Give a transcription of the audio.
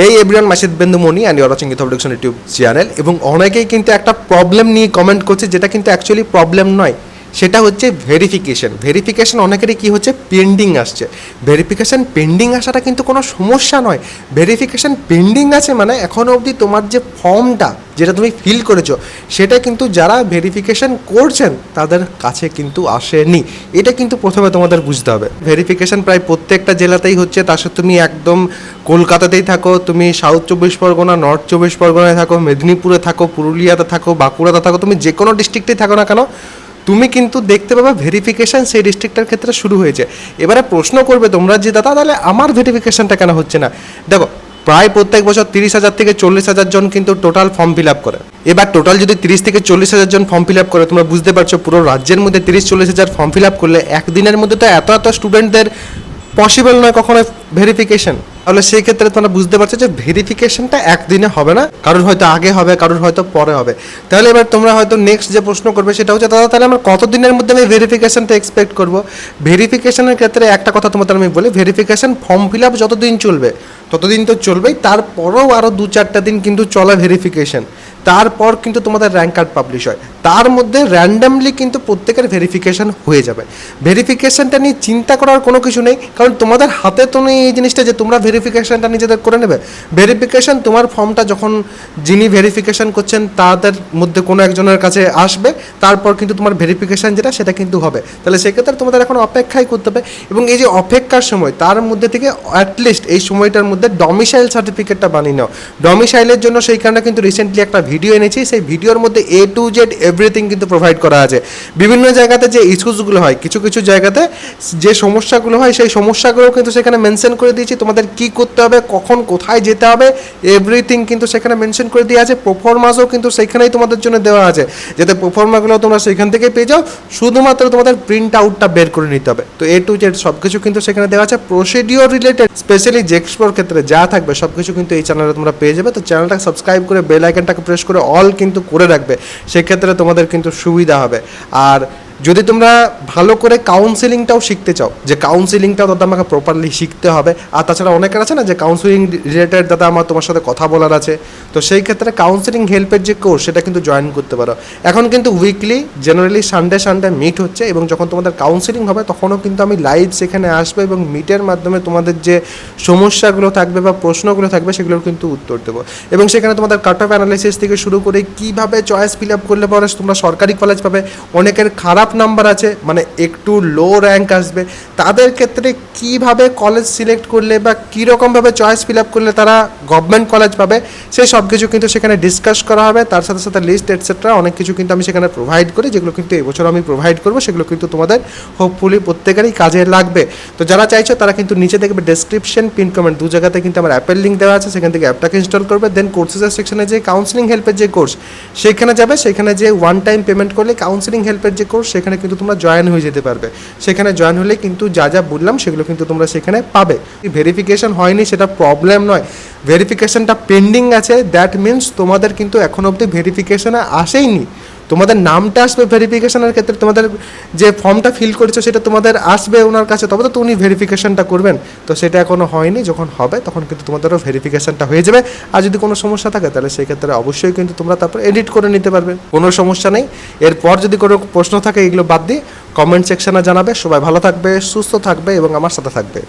এই এভরিওয়ান মাসিদ Bindu Moni and you're watching ইথ প্রোডাকশন ইউটিউব চ্যানেল। এবং অনেকেই কিন্তু একটা প্রবলেম নিয়ে কমেন্ট করছে, যেটা কিন্তু অ্যাকচুয়ালি প্রবলেম নয়। সেটা হচ্ছে ভেরিফিকেশন অনেকেরই কী হচ্ছে, পেন্ডিং আসছে। ভেরিফিকেশান পেন্ডিং আসাটা কিন্তু কোনো সমস্যা নয়। ভেরিফিকেশান পেন্ডিং আছে মানে এখনও অবধি তোমার যে ফর্মটা যেটা তুমি ফিল করেছো সেটা কিন্তু যারা ভেরিফিকেশান করছেন তাদের কাছে কিন্তু আসেনি। এটা কিন্তু প্রথমে তোমাদের বুঝতে হবে। ভেরিফিকেশান প্রায় প্রত্যেকটা জেলাতেই হচ্ছে, তার সাথে তুমি একদম কলকাতাতেই থাকো, তুমি সাউথ 24 পরগনা, নর্থ 24 পরগনায় থাকো, মেদিনীপুরে থাকো, পুরুলিয়াতে থাকো, বাঁকুড়াতে থাকো, তুমি যে কোনো ডিস্ট্রিক্টেই থাকো না কেন, তুমি কিন্তু দেখতে পাবে ভেরিফিকেশান সেই ডিস্ট্রিক্টের ক্ষেত্রে শুরু হয়েছে। এবারে প্রশ্ন করবে তোমরা যে দাদা তাহলে আমার ভেরিফিকেশানটা কেন হচ্ছে না? দেখো, প্রায় প্রত্যেক বছর 30,000 থেকে 40,000 জন কিন্তু টোটাল ফর্ম ফিল আপ করে। এবার টোটাল যদি 30 থেকে 40,000 জন ফর্ম ফিল আপ করে, তোমরা বুঝতে পারছো পুরো রাজ্যের মধ্যে 30-40,000 ফর্ম ফিল আপ করলে একদিনের মধ্যে তো এত স্টুডেন্টদের পসিবল নয় কখনো ভেরিফিকেশন। তাহলে সেই ক্ষেত্রে তোমরা বুঝতে পারছো যে ভেরিফিকেশনটা একদিনে হবে না, কারোর হয়তো আগে হবে, কারোর হয়তো পরে হবে। তাহলে এবার তোমরা হয়তো নেক্সট যে প্রশ্ন করবে সেটা হচ্ছে দাদা তাহলে আমার কতদিনের মধ্যে আমি ভেরিফিকেশনটা এক্সপেক্ট করবো? ভেরিফিকেশনের ক্ষেত্রে একটা কথা তোমাদের আমি বলি, ভেরিফিকেশন ফর্ম ফিল আপ যতদিন চলবে ততদিন তো চলবেই, তারপরেও আরও 2-4টা দিন কিন্তু চলে ভেরিফিকেশন। তারপর কিন্তু তোমাদের র্যাঙ্ক কার্ড পাবলিশ হয়, তার মধ্যে র্যান্ডামলি কিন্তু প্রত্যেকের ভেরিফিকেশন হয়ে যাবে। ভেরিফিকেশনটা নিয়ে চিন্তা করার কোনো কিছু নেই, কারণ তোমাদের হাতে তো নেই এই জিনিসটা যে তোমরা ভেরিফিকেশনটা নিজেদের করে নেবে। ভেরিফিকেশন তোমার ফর্মটা যখন যিনি ভেরিফিকেশন করছেন তাদের মধ্যে কোনো একজনের কাছে আসবে, তারপর কিন্তু তোমার ভেরিফিকেশন যেটা সেটা কিন্তু হবে। তাহলে সেক্ষেত্রে তোমাদের এখন অপেক্ষাই করতে হবে। এবং এই যে অপেক্ষার সময়, তার মধ্যে থেকে অ্যাটলিস্ট এই সময়টার মধ্যে ডমিসাইল সার্টিফিকেটটা বানিয়ে নাও। ডমিসাইলের জন্য সেই কারণে কিন্তু রিসেন্টলি একটা ভিডিও এনেছি, সেই ভিডিওর মধ্যে A to Z এভরিথিং কিন্তু প্রোভাইড করা আছে। বিভিন্ন জায়গাতে যে ইস্যুসগুলো হয়, কিছু কিছু জায়গাতে যে সমস্যাগুলো হয় সেই সমস্যাগুলো কিন্তু সেখানে মেনশন করে দিয়েছি। তোমাদের কি করতে হবে, কখন কোথায় যেতে হবে, এভরিথিং কিন্তু সেখানে মেনশন করে দেওয়া আছে। প্রোফর্মাসও কিন্তু সেখানেই তোমাদের জন্য দেওয়া আছে, যাতে প্রোফর্মাগুলো তোমরা সেখান থেকে পেয়ে যাও। শুধুমাত্র তোমাদের প্রিন্ট আউটটা বের করে নিতে হবে। তো A to Z সব কিছু কিন্তু সেখানে দেওয়া আছে। প্রসিডিওর রিলেটেড স্পেশালি জেক্সপোর ক্ষেত্রে যা থাকবে সব কিছু কিন্তু এই চ্যানেলে তোমরা পেয়ে যাবে। তো চ্যানেলটাকে সাবস্ক্রাইব করে বেল আইকনটাকে প্রেস করে অল কিন্তু করে রাখবে, সেক্ষেত্রে তোমাদের কিন্তু সুবিধা হবে। আর যদি তোমরা ভালো করে কাউন্সেলিংটাও শিখতে চাও, যে কাউন্সেলিংটাও দাদা আমাকে প্রপারলি শিখতে হবে, আর তাছাড়া অনেকের আছে না যে কাউন্সেলিং রিলেটেড দাদা আমার তোমার সাথে কথা বলার আছে, তো সেই ক্ষেত্রে কাউন্সেলিং হেল্পের যে কোর্স সেটা কিন্তু জয়েন করতে পারো। এখন কিন্তু উইকলি জেনারেলি সানডে মিট হচ্ছে, এবং যখন তোমাদের কাউন্সেলিং হবে তখনও কিন্তু আমি লাইভ সেখানে আসবো এবং মিটের মাধ্যমে তোমাদের যে সমস্যাগুলো থাকবে বা প্রশ্নগুলো থাকবে সেগুলোর কিন্তু উত্তর দেবো। এবং সেখানে তোমাদের কাট অফ অ্যানালাইসিস থেকে শুরু করে কীভাবে চয়েস ফিল আপ করলে পরে তোমরা সরকারি কলেজ পাবে, অনেকের খারাপ নাম্বার আছে মানে একটু লো র্যাঙ্ক আসবে, তাদের ক্ষেত্রে কিভাবে কলেজ সিলেক্ট করলে বা কীরকমভাবে চয়েস ফিল আপ করলে তারা গভর্নমেন্ট কলেজ পাবে, সেই সব কিছু কিন্তু সেখানে ডিসকাস করা হবে। তার সাথে সাথে লিস্ট এটসেট্রা অনেক কিছু কিন্তু আমি সেখানে প্রোভাইড করি, যেগুলো কিন্তু এবছর আমি প্রোভাইড করবো। সেগুলো কিন্তু তোমাদের হোপফুলি প্রত্যেকেরই কাজে লাগবে। তো যারা চাইছো তারা কিন্তু নিচে দেখবে ডেসক্রিপশন, পিন কমেন্ট দু জায়গাতে কিন্তু আমার অ্যাপের লিঙ্ক দেওয়া আছে, সেখান থেকে অ্যাপটাকে ইনস্টল করবে। দেন কোর্সেসের সেকশনে যে কাউন্সেলিং হেল্পের যে কোর্স সেখানে যাবে, সেখানে যে ওয়ান টাইম পেমেন্ট করলে কাউন্সেলিং হেল্পের যে কোর্স সেখানে কিন্তু তোমরা জয়েন হয়ে যেতে পারবে। সেখানে জয়েন হলে কিন্তু যা যা বললাম সেগুলো কিন্তু তোমরা সেখানে পাবে। ভেরিফিকেশন হয়নি সেটা প্রবলেম নয়, ভেরিফিকেশনটা পেন্ডিং আছে, দ্যাট মিনস তোমাদের কিন্তু এখনো অবধি ভেরিফিকেশনে আসেইনি। তোমাদের নামটা আসবে ভেরিফিকেশনের ক্ষেত্রে, তোমাদের যে ফর্মটা ফিল করেছো সেটা তোমাদের আসবে ওনার কাছে, তবে তো উনি ভেরিফিকেশনটা করবেন। তো সেটা এখনও হয়নি, যখন হবে তখন কিন্তু তোমাদেরও ভেরিফিকেশনটা হয়ে যাবে। আর যদি কোনো সমস্যা থাকে তাহলে সেই ক্ষেত্রে অবশ্যই কিন্তু তোমরা তারপর এডিট করে নিতে পারবে, কোনো সমস্যা নেই। এরপর যদি কোনো প্রশ্ন থাকে এগুলো বাদ দিয়ে কমেন্ট সেকশনে জানাবে। সবাই ভালো থাকবে, সুস্থ থাকবে এবং আমার সাথে থাকবে।